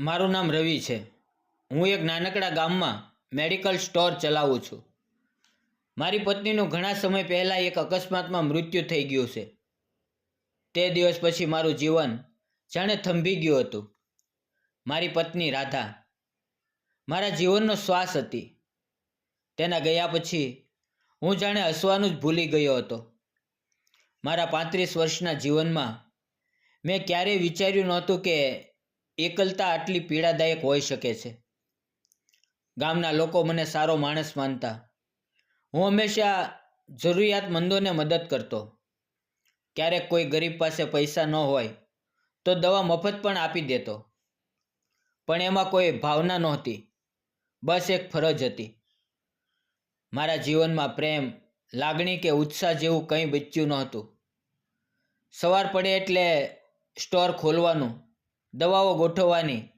મારું નામ રવિ છે. હું એક નાનકડા ગામમાં મેડિકલ સ્ટોર ચલાવું છું. મારી પત્નીનું ઘણા સમય પહેલાં એક અકસ્માતમાં મૃત્યુ થઈ ગયું છે. તે દિવસ પછી મારું જીવન જાણે થંભી ગયું હતું. મારી પત્ની રાધા મારા જીવનનો શ્વાસ હતી. તેના ગયા પછી હું જાણે હસવાનું જ ભૂલી ગયો હતો. મારા 35 વર્ષના જીવનમાં મેં ક્યારેય વિચાર્યું નહોતું કે એકલતા આટલી પીડાદાયક હોઈ શકે છે. ગામના લોકો મને સારો માણસ માનતા. હું હંમેશા જરૂરિયાતમંદોને મદદ કરતો. ક્યારેક કોઈ ગરીબ પાસે પૈસા ન હોય તો દવા મફત પણ આપી દેતો. પણ એમાં કોઈ ભાવના નહોતી, બસ એક ફરજ હતી. મારા જીવનમાં પ્રેમ, લાગણી કે ઉત્સાહ જેવું કંઈ બચ્યું નહોતું. સવાર પડે એટલે સ્ટોર ખોલવાનું, દવાઓ ગોઠવવાની,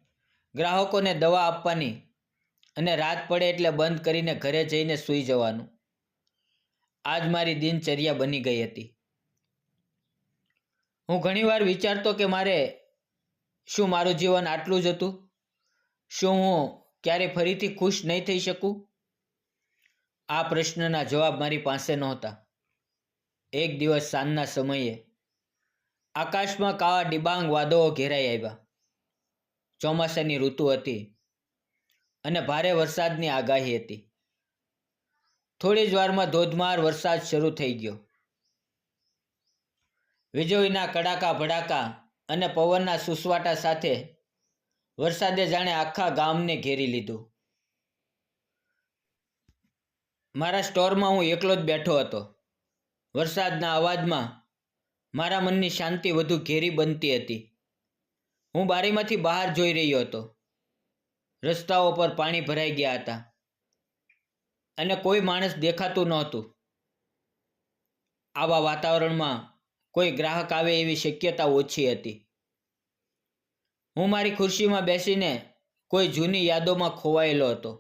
ગ્રાહકોને દવા આપવાની અને રાત પડે એટલે બંધ કરીને ઘરે જઈને સૂઈ જવાનું. આજ મારી દિનચર્યા બની ગઈ હતી. હું ઘણીવાર વિચારતો કે શું મારું જીવન આટલું જ હતું? શું હું ક્યારે ફરીથી ખુશ નહીં થઈ શકું? આ પ્રશ્નના જવાબ મારી પાસે નહોતા. એક દિવસ સાંજના સમયે આકાશમાં કાળા ડિબાંગ વાદળો ઘેરાઈ આવ્યા. ચોમાસાની ઋતુ હતી અને ભારે વરસાદની આગાહી હતી. થોડી જ વારમાં ધોધમાર વરસાદ શરૂ થઈ ગયો. વીજળીના કડાકા ભડાકા અને પવનના સુસવાટા સાથે વરસાદે જાણે આખા ગામને ઘેરી લીધું. મારા સ્ટોરમાં હું એકલો જ બેઠો હતો. વરસાદના અવાજમાં મારા મનની શાંતિ વધુ ઘેરી બનતી હતી. હું બારીમાંથી બહાર જોઈ રહ્યો હતો. રસ્તાઓ પર પાણી ભરાઈ ગયા હતા અને કોઈ માણસ દેખાતું નહોતું. આવા વાતાવરણમાં કોઈ ગ્રાહક આવે એવી શક્યતા ઓછી હતી. હું મારી ખુરશીમાં બેસીને કોઈ જૂની યાદોમાં ખોવાયેલો હતો.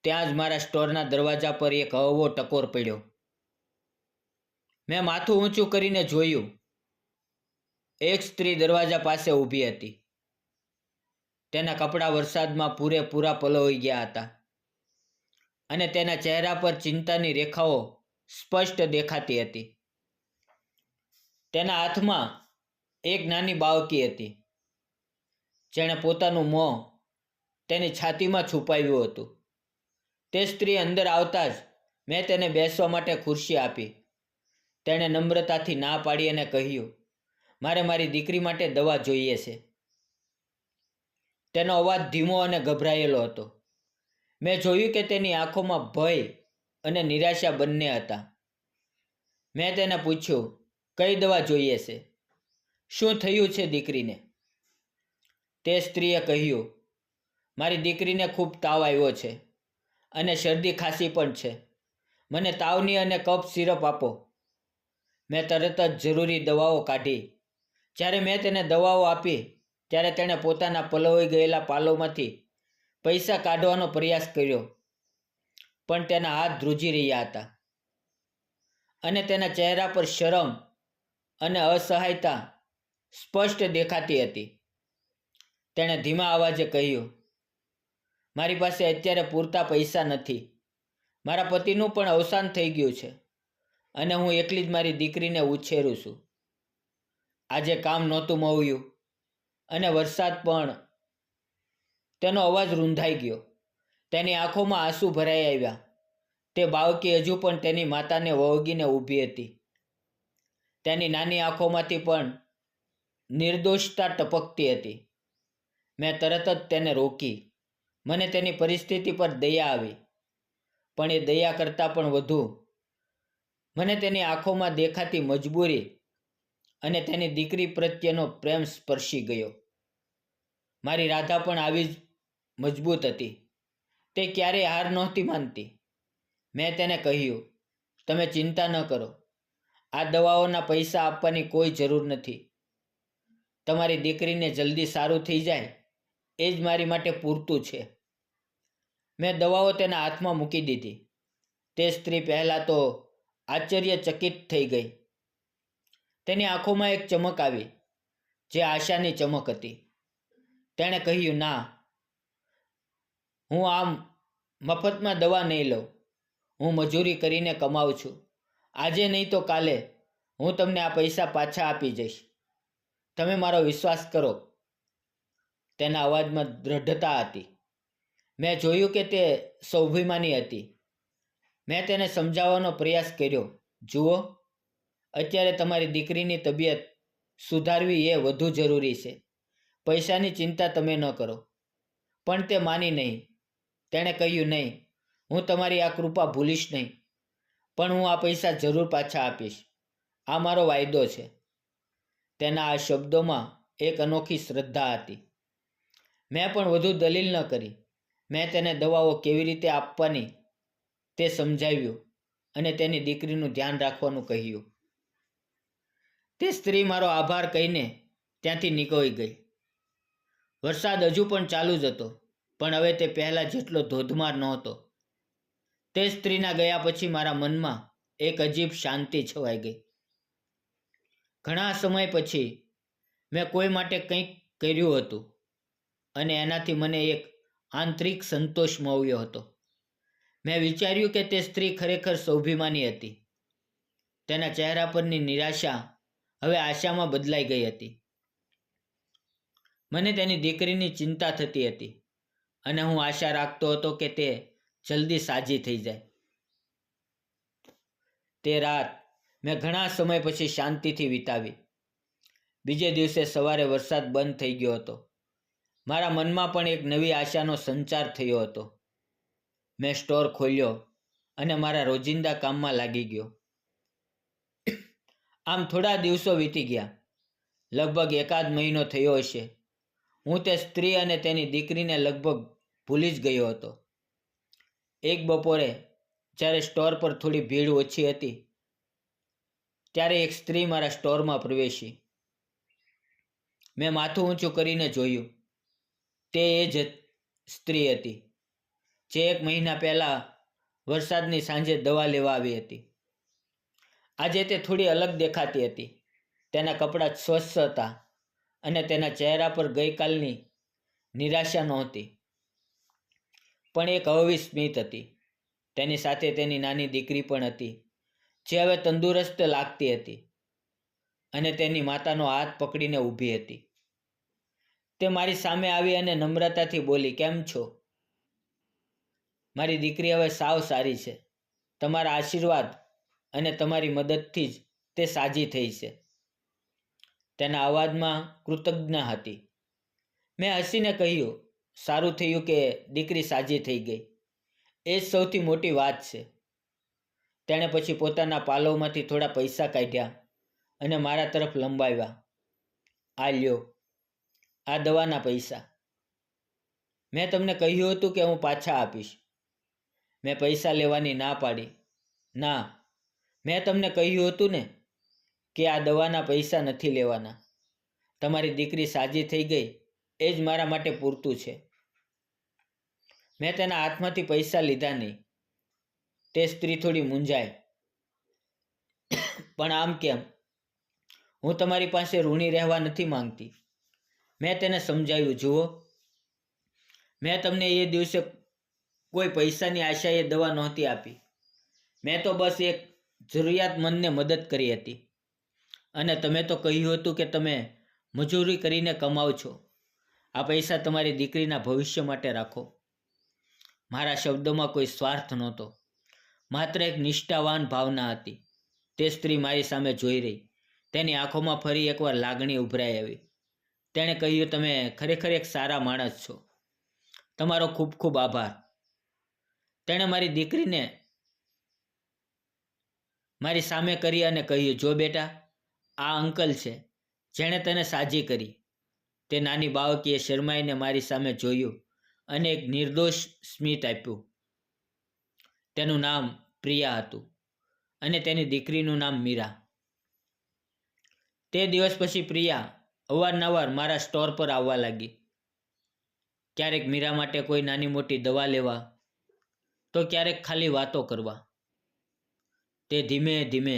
ત્યાં જ મારા સ્ટોરના દરવાજા પર એક હળવો ટકોર પડ્યો. મેં માથું ઊંચું કરીને જોયું. એક સ્ત્રી દરવાજા પાસે ઊભી હતી. તેના કપડાં વરસાદમાં પૂરેપૂરા પલળી ગયા હતા અને તેના ચહેરા પર ચિંતાની રેખાઓ સ્પષ્ટ દેખાતી હતી. તેના હાથમાં એક નાની બાળકી હતી, જેણે પોતાનું મોં તેની છાતીમાં છુપાવ્યું હતું. તે સ્ત્રી અંદર આવતા જ મેં તેને બેસવા માટે ખુરશી આપી. તેણે નમ્રતાથી ના પાડી અને કહ્યું, મારે મારી દીકરી માટે દવા જોઈએ છે. તેનો અવાજ ધીમો અને ગભરાયેલો હતો. મેં જોયું કે તેની આંખોમાં ભય અને નિરાશા બંને હતા. મેં તેને પૂછ્યું, કઈ દવા જોઈએ છે? શું થયું છે દીકરીને? તે સ્ત્રીએ કહ્યું, મારી દીકરીને ખૂબ તાવ આવ્યો છે અને શરદી ખાંસી પણ છે. મને તાવની અને કફ સિરપ આપો. મેં તરત જ જરૂરી દવાઓ કાઢી. જ્યારે મેં તેને દવાઓ આપી ત્યારે તેણે પોતાના પલળી ગયેલા પાલોમાંથી પૈસા કાઢવાનો પ્રયાસ કર્યો, પણ તેના હાથ ધ્રુજી રહ્યા હતા અને તેના ચહેરા પર શરમ અને અસહાયતા સ્પષ્ટ દેખાતી હતી. તેણે ધીમા અવાજે કહ્યું, મારી પાસે અત્યારે પૂરતા પૈસા નથી. મારા પતિનું પણ અવસાન થઈ ગયું છે અને હું એકલી જ મારી દીકરીને ઉછેરું છું. આજે કામ નહોતું મળ્યું અને વરસાદ પણ. તેનો અવાજ રૂંધાઈ ગયો. તેની આંખોમાં આંસુ ભરાઈ આવ્યા. તે બાળકી હજુ પણ તેની માતાને વળગીને ઊભી હતી. તેની નાની આંખોમાંથી પણ નિર્દોષતા ટપકતી હતી. મેં તરત જ તેને રોકી. મને તેની પરિસ્થિતિ પર દયા આવી, પણ એ દયા કરતાં પણ વધુ મને તેની આંખોમાં દેખાતી મજબૂરી અને તેની દીકરી પ્રત્યેનો પ્રેમ સ્પર્શી ગયો. મારી રાધા પણ આવી જ મજબૂત હતી. તે ક્યારેય હાર નહોતી માનતી. મેં તેને કહ્યું, તમે ચિંતા ન કરો. આ દવાઓના પૈસા આપવાની કોઈ જરૂર નથી. તમારી દીકરીને જલ્દી સારું થઈ જાય એ જ મારી માટે પૂરતું છે. મેં દવાઓ તેના હાથમાં મૂકી દીધી. તે સ્ત્રી પહેલાં તો આશ્ચર્યચકિત થઈ ગઈ. તેની આંખોમાં એક ચમક આવી, જે આશાની ચમક હતી. તેણે કહ્યું, ના, હું આમ મફતમાં દવા નહીં લઉં. હું મજૂરી કરીને કમાઉં છું. આજે નહીં તો કાલે હું તમને આ પૈસા પાછા આપી જઈશ. તમે મારો વિશ્વાસ કરો. તેના અવાજમાં દ્રઢતા હતી. મેં જોયું કે તે સ્વાભિમાની હતી. મેં તેને સમજાવવાનો પ્રયાસ કર્યો. જુઓ, અત્યારે તમારી દીકરીની તબિયત સુધારવી એ વધુ જરૂરી છે. પૈસાની ચિંતા તમે ન કરો. પણ તે માની નહીં. તેણે કહ્યું, નહીં, હું તમારી આ કૃપા ભૂલીશ નહીં. પણ હું આ પૈસા જરૂર પાછા આપીશ. આ મારો વાયદો છે. તેના આ શબ્દોમાં એક અનોખી શ્રદ્ધા હતી. મેં પણ વધુ દલીલ ન કરી. મેં તેને દવાઓ કેવી રીતે આપવાની તે સમજાવ્યું અને તેની દીકરીનું ધ્યાન રાખવાનું કહ્યું. તે સ્ત્રી મારો આભાર કહીને ત્યાંથી નીકળી ગઈ. વરસાદ હજુ પણ ચાલુ જ હતો, પણ હવે તે પહેલાં જેટલો ધોધમાર નહોતો. તે સ્ત્રીના ગયા પછી મારા મનમાં એક અજીબ શાંતિ છવાઈ ગઈ. ઘણા સમય પછી મેં કોઈ માટે કંઈક કર્યું હતું અને એનાથી મને એક આંતરિક સંતોષ મળ્યો હતો. મેં વિચાર્યું કે તે સ્ત્રી ખરેખર સ્વાભિમાની હતી. તેના ચહેરા પરની નિરાશા હવે આશામાં બદલાઈ ગઈ હતી. મને તેની દીકરીની ચિંતા થતી હતી અને હું આશા રાખતો હતો કે તે જલ્દી સાજી થઈ જાય. તે રાત મેં ઘણા સમય પછી શાંતિથી વિતાવી. બીજે દિવસે સવારે વરસાદ બંધ થઈ ગયો હતો. મારા મનમાં પણ એક નવી આશાનો સંચાર થયો હતો. મેં સ્ટોર ખોલ્યો અને મારા રોજિંદા કામમાં લાગી ગયો. આમ થોડા દિવસો વીતી ગયા. લગભગ 1 મહિનો થયો હશે. હું તે સ્ત્રી અને તેની દીકરીને લગભગ ભૂલી જ ગયો હતો. એક બપોરે જ્યારે સ્ટોર પર થોડી ભીડ ઓછી હતી, ત્યારે એક સ્ત્રી મારા સ્ટોરમાં પ્રવેશી. મેં માથું ઊંચું કરીને જોયું. તે એ જ સ્ત્રી હતી જે 1 મહિના પહેલાં વરસાદની સાંજે દવા લેવા આવી હતી. આજે તે થોડી અલગ દેખાતી હતી. તેના કપડાં સ્વચ્છ હતા અને તેના ચહેરા પર ગઈકાલની નિરાશા નહોતી, પણ એક અવળી સ્મિત હતી. તેની સાથે તેની નાની દીકરી પણ હતી, જે હવે તંદુરસ્ત લાગતી હતી અને તેની માતાનો હાથ પકડીને ઊભી હતી. તે મારી સામે આવી અને નમ્રતાથી બોલી, કેમ છો? મારી દીકરી હવે સાવ સારી છે. તમારા આશીર્વાદ અને તમારી મદદથી જ તે સાજી થઈ છે. તેના અવાજમાં કૃતજ્ઞતા હતી. મેં હસીને કહ્યું, સારું થયું કે દીકરી સાજી થઈ ગઈ. એ જ સૌથી મોટી વાત છે. તેણે પછી પોતાના પાલવમાંથી થોડા પૈસા કાઢ્યા અને મારા તરફ લંબાવ્યા. આ લ્યો, આ દવાના પૈસા. મેં તમને કહ્યું હતું કે હું પાછા આપીશ. મેં પૈસા લેવાની ના પાડી. ના, મેં તમને કહ્યું હતું ને કે આ દવાના પૈસા નથી લેવાના. તમારી દીકરી સાજી થઈ ગઈ એ જ મારા માટે પૂરતું છે. મેં તેના હાથમાંથી પૈસા લીધા નહીં. તે સ્ત્રી થોડી મૂંઝાઈ. પણ આમ કેમ? હું તમારી પાસે ઋણી રહેવા નથી માંગતી. મેં તેને સમજાવ્યું, જુઓ, મેં તમને એ દિવસે કોઈ પૈસાની આશાએ દવા નહોતી આપી. મેં તો બસ એક જરૂરિયાતમંદને મદદ કરી હતી. અને તમે તો કહ્યું હતું કે તમે મજૂરી કરીને કમાઓ છો. આ પૈસા તમારી દીકરીના ભવિષ્ય માટે રાખો. મારા શબ્દોમાં કોઈ સ્વાર્થ નહોતો, માત્ર એક નિષ્ઠાવાન ભાવના હતી. તે સ્ત્રી મારી સામે જોઈ રહી. તેની આંખોમાં ફરી એકવાર લાગણી ઉભરાઈ આવી. તેણે કહ્યું, તમે ખરેખર એક સારા માણસ છો. તમારો ખૂબ ખૂબ આભાર. તેણે મારી દીકરીને મારી સામે કરી અને કહ્યું, જો બેટા, આ અંકલ છે જેણે તને સાજી કરી. તે નાની બાળકીએ શરમાઈને મારી સામે જોયું અને એક નિર્દોષ સ્મિત આપ્યું. તેનું નામ પ્રિયા હતું અને તેની દીકરીનું નામ મીરા. તે દિવસ પછી પ્રિયા અવારનવાર મારા સ્ટોર પર આવવા લાગી. ક્યારેક મીરા માટે કોઈ નાની મોટી દવા લેવા, તો ક્યારેક ખાલી વાતો કરવા. તે ધીમે ધીમે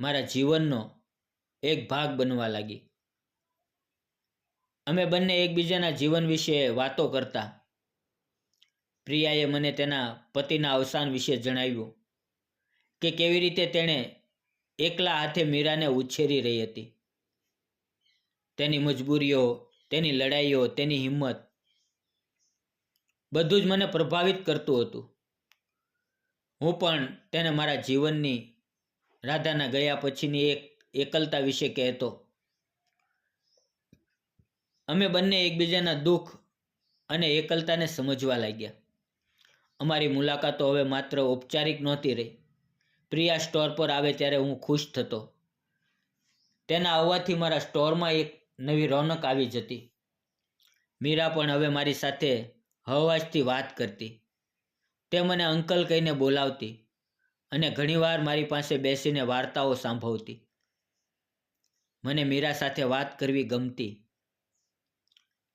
મારા જીવનનો એક ભાગ બનવા લાગી. અમે બંને એકબીજાના જીવન વિશે વાતો કરતા. પ્રિયાએ મને તેના પતિના અવસાન વિશે જણાવ્યું કે કેવી રીતે તેણે એકલા હાથે મીરાને ઉછેરી રહી હતી. તેની મજબૂરીઓ, તેની લડાઈઓ, તેની હિંમત બધું જ મને પ્રભાવિત કરતું હતું. હું પણ તેને મારા જીવનની, રાધાના ગયા પછીની એક એકલતા વિશે કહેતો. અમે બંને એકબીજાના દુઃખ અને એકલતાને સમજવા લાગ્યા. અમારી મુલાકાતો હવે માત્ર ઔપચારિક નહોતી રહી. પ્રિયા સ્ટોર પર આવે ત્યારે હું ખુશ થતો. તેના આવવાથી મારા સ્ટોરમાં એક નવી રોનક આવી જતી. મીરા પણ હવે મારી સાથે હળવાશથી વાત કરતી. તે મને અંકલ કહીને બોલાવતી અને ઘણીવાર મારી પાસે બેસીને વાર્તાઓ સાંભળતી. મને મીરા સાથે વાત કરવી ગમતી.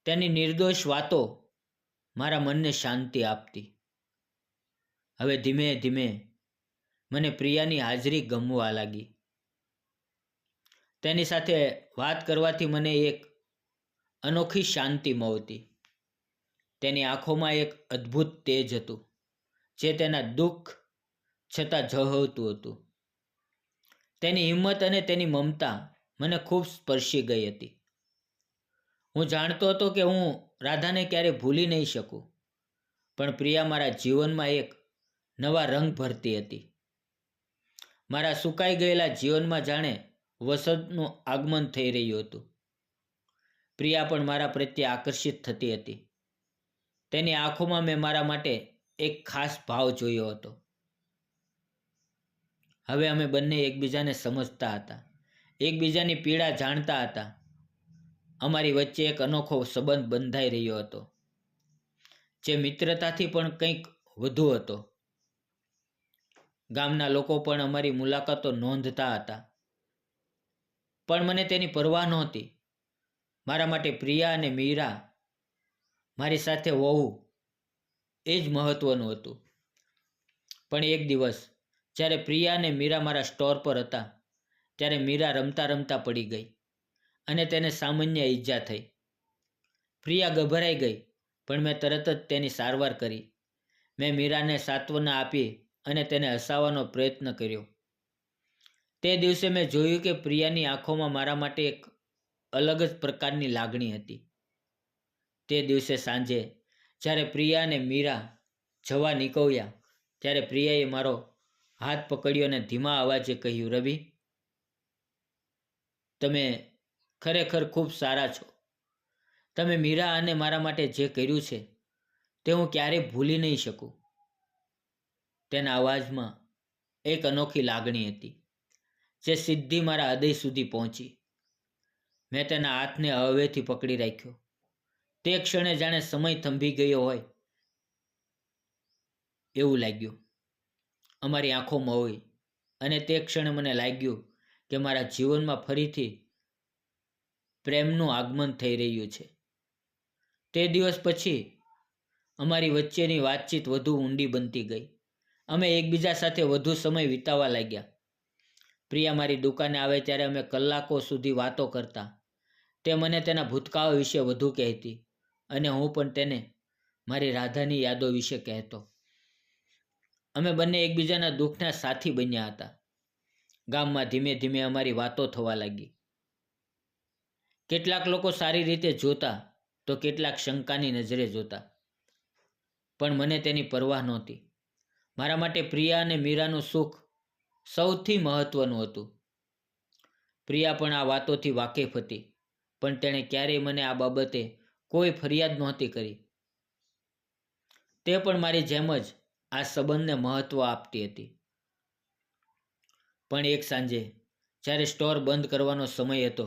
તેની નિર્દોષ વાતો મારા મનને શાંતિ આપતી. હવે ધીમે ધીમે મને પ્રિયાની હાજરી ગમવા લાગી. તેની સાથે વાત કરવાથી મને એક અનોખી શાંતિ મળતી. તેની આંખોમાં એક અદ્ભુત તેજ હતું જે તેના દુઃખ છતાં ઝળહળતું હતું. તેની હિંમત અને તેની મમતા મને ખૂબ સ્પર્શી ગઈ હતી. હું જાણતો હતો કે હું રાધાને ક્યારેય ભૂલી નહીં શકું, પણ પ્રિયા મારા જીવનમાં એક નવા રંગ ભરતી હતી. મારા સુકાઈ ગયેલા જીવનમાં જાણે વસંતનું આગમન થઈ રહ્યું હતું. પ્રિયા પણ મારા પ્રત્યે આકર્ષિત થતી હતી. તેની આંખોમાં મેં મારા માટે એક ખાસ ભાવ જોયો હતો. હવે અમે બંને એકબીજાને સમજતા હતા, એકબીજાની પીડા જાણતા હતા. અમારી વચ્ચે એક અનોખો સંબંધ બંધાઈ રહ્યો હતો, જે મિત્રતાથી પણ કંઈક વધુ હતો. ગામના લોકો પણ અમારી મુલાકાતો નોંધતા હતા, પણ મને તેની પરવા નહોતી. મારા માટે પ્રિયા અને મીરા મારી સાથે હોવું એ જ મહત્વનું હતું. પણ એક દિવસ જ્યારે પ્રિયા અને મીરા મારા સ્ટોર પર હતા, ત્યારે મીરા રમતા રમતા પડી ગઈ અને તેને સામાન્ય ઈજા થઈ. પ્રિયા ગભરાઈ ગઈ, પણ મેં તરત જ તેની સારવાર કરી. મેં મીરાને સાંત્વના આપી અને તેને હસાવવાનો પ્રયત્ન કર્યો. તે દિવસે મેં જોયું કે પ્રિયાની આંખોમાં મારા માટે એક અલગ જ પ્રકારની લાગણી હતી. તે દિવસે સાંજે જ્યારે પ્રિયા અને મીરા જવા નીકળ્યા, ત્યારે પ્રિયાએ મારો હાથ પકડ્યો અને ધીમા અવાજે કહ્યું, રવિ, તમે ખરેખર ખૂબ સારા છો. તમે મીરા અને મારા માટે જે કર્યું છે તે હું ક્યારેય ભૂલી નહીં શકું. તેના અવાજમાં એક અનોખી લાગણી હતી જે સીધી મારા હૃદય સુધી પહોંચી. મેં તેના હાથને હળવેથી પકડી રાખ્યો. તે ક્ષણે જાણે સમય થંભી ગયો હોય એવું લાગ્યું. અમારી આંખો મળી અને તે ક્ષણે મને લાગ્યું કે મારા જીવનમાં ફરીથી પ્રેમનું આગમન થઈ રહ્યું છે. તે દિવસ પછી અમારી વચ્ચેની વાતચીત વધુ ઊંડી બનતી ગઈ. અમે એકબીજા સાથે વધુ સમય વિતાવવા લાગ્યા. પ્રિયા મારી દુકાને આવે ત્યારે અમે કલાકો સુધી વાતો કરતા. તે મને તેના ભૂતકાળ વિશે વધુ કહેતી અને હું પણ તેને મારી રાધાની યાદો વિશે કહેતો. અમે બંને એકબીજાના દુઃખના સાથી બન્યા હતા. ગામમાં ધીમે ધીમે અમારી વાતો થવા લાગી. કેટલાક લોકો સારી રીતે જોતા તો કેટલાક શંકાની નજરે જોતા, પણ મને તેની પરવા નહોતી. મારા માટે પ્રિયા અને મીરાનું સુખ સૌથી મહત્વનું હતું. પ્રિયા પણ આ વાતોથી વાકેફ હતી, પણ તેણે ક્યારેય મને આ બાબતે કોઈ ફરિયાદ નહોતી કરી. તે પણ મારી જેમ જ આ સંબંધને મહત્વ આપતી હતી. પણ એક સાંજે જ્યારે સ્ટોર બંધ કરવાનો સમય હતો,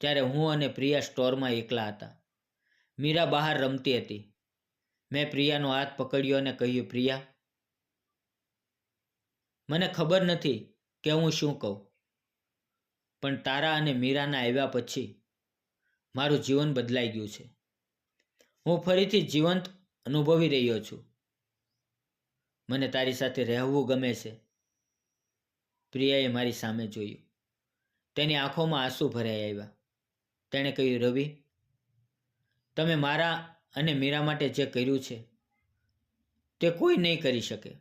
ત્યારે હું અને પ્રિયા સ્ટોરમાં એકલા હતા. મીરા બહાર રમતી હતી. મેં પ્રિયાનો હાથ પકડ્યો અને કહ્યું, પ્રિયા, મને ખબર નથી કે હું શું કહું, પણ તારા અને મીરાના આવ્યા પછી મારું જીવન બદલાઈ ગયું છે. હું ફરીથી જીવંત અનુભવી રહ્યો છું. મને તારી સાથે રહેવું ગમે છે. પ્રિયાએ મારી સામે જોયું. તેની આંખોમાં આંસુ ભરાઈ આવ્યા. તેણે કહ્યું, રવિ, તમે મારા અને મીરા માટે જે કર્યું છે તે કોઈ નહીં કરી શકે.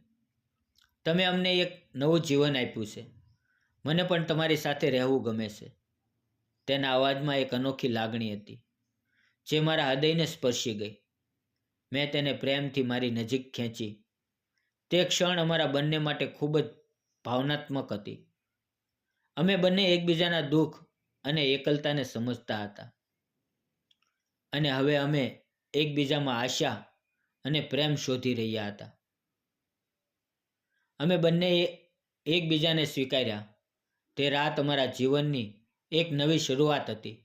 તમે અમને એક નવું જીવન આપ્યું છે. મને પણ તમારી સાથે રહેવું ગમે છે. તેના અવાજમાં એક અનોખી લાગણી હતી જે મારા હૃદયને સ્પર્શી ગઈ. મેં તેને પ્રેમથી મારી નજીક ખેંચી. તે ક્ષણ અમારા બંને માટે ખૂબ જ ભાવનાત્મક હતી. અમે બંને એકબીજાના દુઃખ અને એકલતાને સમજતા હતા. અને હવે અમે એકબીજામાં આશા અને પ્રેમ શોધી રહ્યા હતા. અમે બંને એકબીજાને સ્વીકાર્યા. તે રાત અમારા જીવનની એક નવી શરૂઆત હતી.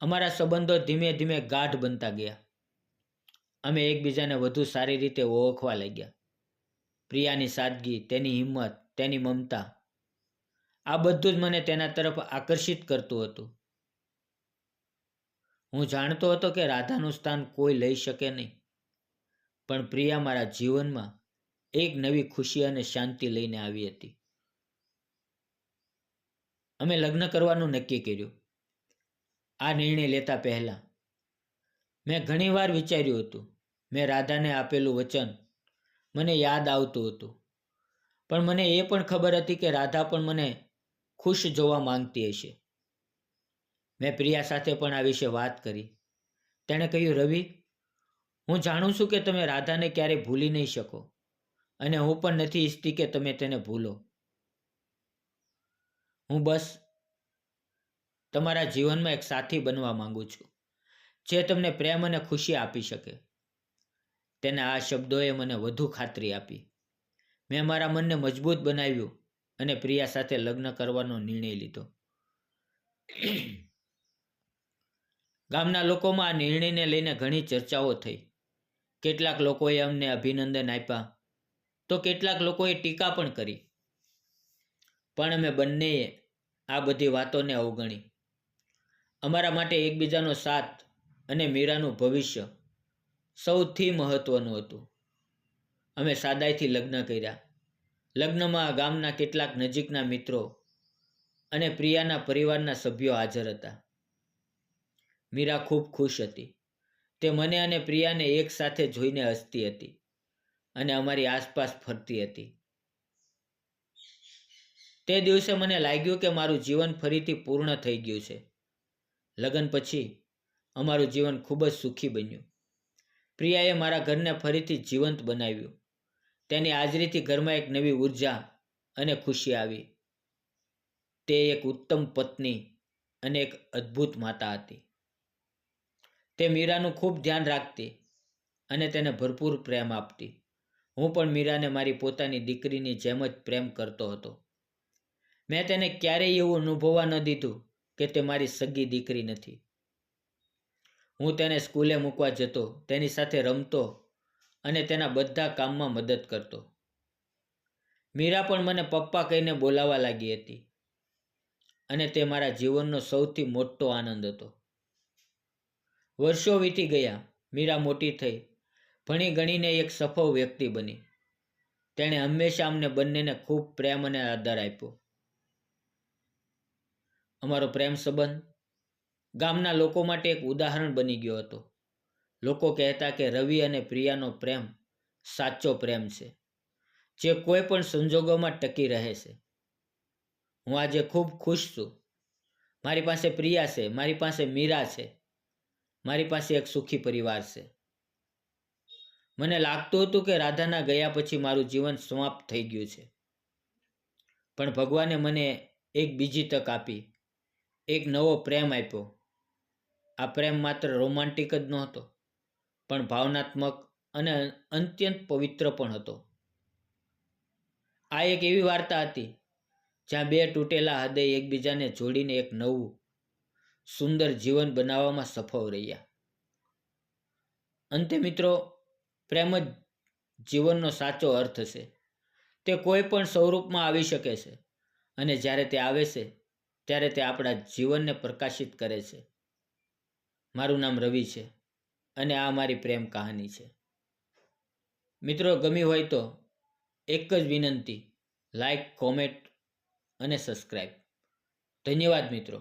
અમારા સંબંધો ધીમે ધીમે ગાઢ બનતા ગયા. અમે એકબીજાને વધુ સારી રીતે ઓળખવા લાગ્યા. પ્રિયાની સાદગી, તેની હિંમત, તેની મમતા, આ બધું જ મને તેના તરફ આકર્ષિત કરતું હતું. હું જાણતો હતો કે રાધાનું સ્થાન કોઈ લઈ શકે નહીં, પણ પ્રિયા મારા જીવનમાં એક નવી ખુશી અને શાંતિ લઈને આવી હતી. અમે લગ્ન કરવાનું નક્કી કર્યું. આ નિર્ણય લેતા પહેલા મેં ઘણીવાર વિચાર્યું હતું. મેં રાધાને આપેલું વચન મને યાદ આવતું હતું, પણ મને એ પણ ખબર હતી કે રાધા પણ મને ખુશ જોવા માંગતી હશે. મેં પ્રિયા સાથે પણ આ વિશે વાત કરી. તેણે કહ્યું, રવિ, હું જાણું છું કે તમે રાધાને ક્યારેય ભૂલી નહીં શકો, અને હું પણ નથી ઈચ્છતી કે તમે તેને ભૂલો. હું બસ તમારા જીવનમાં એક સાથી બનવા માંગુ છું જે તમને પ્રેમ અને ખુશી આપી શકે. તેના આ શબ્દોએ મને વધુ ખાતરી આપી. મેં મારા મનને મજબૂત બનાવ્યું અને પ્રિયા સાથે લગ્ન કરવાનો નિર્ણય લીધો. ગામના લોકોમાં આ નિર્ણયને લઈને ઘણી ચર્ચાઓ થઈ. કેટલાક લોકોએ અમને અભિનંદન આપ્યા, તો કેટલાક લોકોએ ટીકા પણ કરી. પણ અમે બંનેએ આ બધી વાતોને અવગણી. અમારા માટે એકબીજાનો સાથ અને મીરાનું ભવિષ્ય સૌથી મહત્વનું હતું. અમે સાદાઈથી લગ્ન કર્યા. લગ્નમાં ગામના કેટલાક નજીકના મિત્રો અને પ્રિયાના પરિવારના સભ્યો હાજર હતા. મીરા ખૂબ ખુશ હતી. તે મને અને પ્રિયાને એક સાથે જોઈને હસતી હતી અને અમારી આસપાસ ફરતી હતી. તે દિવસે મને લાગ્યું કે મારું જીવન ફરીથી પૂર્ણ થઈ ગયું છે. લગ્ન પછી અમારું જીવન ખૂબ જ સુખી બન્યું. પ્રિયાએ મારા ઘરને ફરીથી જીવંત બનાવ્યું. તેની હાજરીથી ઘરમાં એક નવી ઉર્જા અને ખુશી આવી. તે એક ઉત્તમ પત્ની અને એક અદ્ભુત માતા હતી. તે મીરાનું ખૂબ ધ્યાન રાખતી અને તેને ભરપૂર પ્રેમ આપતી. હું પણ મીરાને મારી પોતાની દીકરીની જેમ જ પ્રેમ કરતો હતો. મેં તેને ક્યારેય એવું અનુભવવા ન દીધું કે તે મારી સગી દીકરી નથી. હું તેને સ્કૂલે મૂકવા જતો, તેની સાથે રમતો અને તેના બધા કામમાં મદદ કરતો. મીરા પણ મને પપ્પા કહીને બોલાવવા લાગી હતી અને તે મારા જીવનનો સૌથી મોટો આનંદ હતો. વર્ષો વીતી ગયા. મીરા મોટી થઈ, ભણી ગણીને એક સફળ વ્યક્તિ બની. તેણે હંમેશા અમને બંનેને ખૂબ પ્રેમ અને આદર આપ્યો. અમારો પ્રેમ સંબંધ ગામના લોકો માટે એક ઉદાહરણ બની ગયો હતો. લોકો કહેતા કે રવિ અને પ્રિયાનો પ્રેમ સાચો પ્રેમ છે, જે કોઈ પણ સંજોગોમાં ટકી રહે છે. હું આજે ખૂબ ખુશ છું. મારી પાસે પ્રિયા છે, મારી પાસે મીરા છે, મારી પાસે એક સુખી પરિવાર છે. મને લાગતું હતું કે રાધાના ગયા પછી મારું જીવન સમાપ્ત થઈ ગયું છે, પણ ભગવાને મને એક બીજી તક આપી, એક નવો પ્રેમ આપ્યો. આ પ્રેમ માત્ર રોમાન્ટિક જ નહોતો, પણ ભાવનાત્મક અને અત્યંત પવિત્ર પણ હતો. આ એક એવી વાર્તા હતી જ્યાં બે તૂટેલા હૃદય એકબીજાને જોડીને એક નવું સુંદર જીવન બનાવવામાં સફળ રહ્યા. અંતે મિત્રો, પ્રેમ જ જીવનનો સાચો અર્થ છે. તે કોઈ પણ સ્વરૂપમાં આવી શકે છે, અને જ્યારે તે આવે છે ત્યારે તે આપણા જીવનને પ્રકાશિત કરે છે. મારું નામ રવિ છે અને આ મારી પ્રેમ કહાની છે. મિત્રો, ગમી હોય તો એક જ વિનંતી: લાઈક, કોમેન્ટ અને સબસ્ક્રાઈબ. ધન્યવાદ મિત્રો.